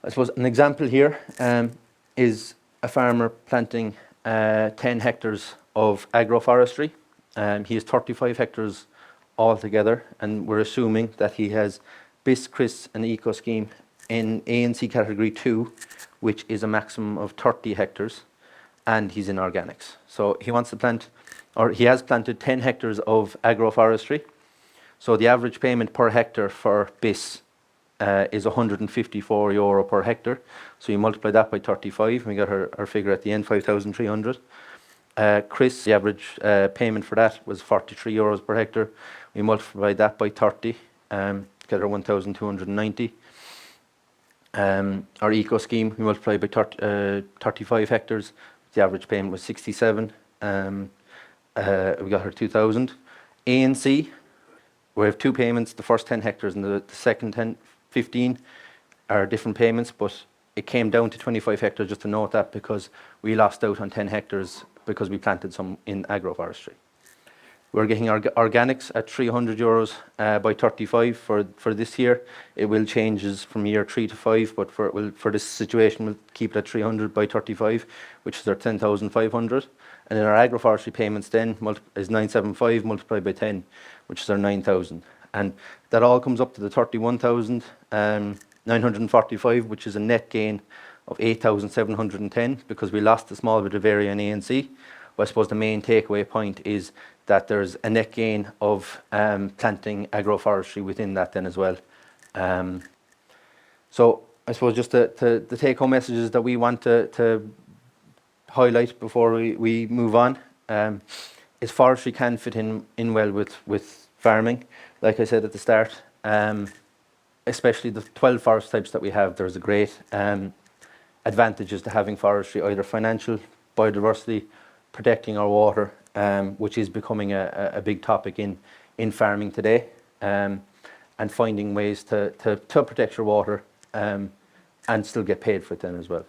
I suppose an example here is a farmer planting 10 hectares of agroforestry. He has 35 hectares altogether, and we're assuming that he has BIS, CRIS and Eco Scheme in ANC category 2, which is a maximum of 30 hectares, and he's in organics. So he wants to plant, or he has planted 10 hectares of agroforestry. So the average payment per hectare for BIS is €154 per hectare. So you multiply that by 35, and we got our figure at the end, 5,300. CRIS, the average payment for that was €43 per hectare. We multiply that by 30, get our 1,290. Our Eco Scheme, we multiply by 35 hectares. The average payment was 67. We got our 2,000. ANC, we have two payments. The first 10 hectares and the second 15 are different payments, but it came down to 25 hectares, just to note that, because we lost out on 10 hectares because we planted some in agroforestry. We're getting organics at €300 by 35 for this year. It will changes from year 3 to 5, but for this situation, we'll keep it at 300 by 35, which is our 10,500. And then our agroforestry payments then is 975 multiplied by 10, which is our 9,000. And that all comes up to the 31,945, which is a net gain of 8,710, because we lost a small bit of area in ANC. But I suppose the main takeaway point is that there's a net gain of planting agroforestry within that then as well. So I suppose just the take-home messages that we want to highlight before we move on is forestry can fit in well with farming. Like I said at the start, especially the 12 forest types that we have, there's a great advantages to having forestry, either financial, biodiversity, protecting our water, which is becoming a big topic in farming today, and finding ways to protect your water and still get paid for it then as well.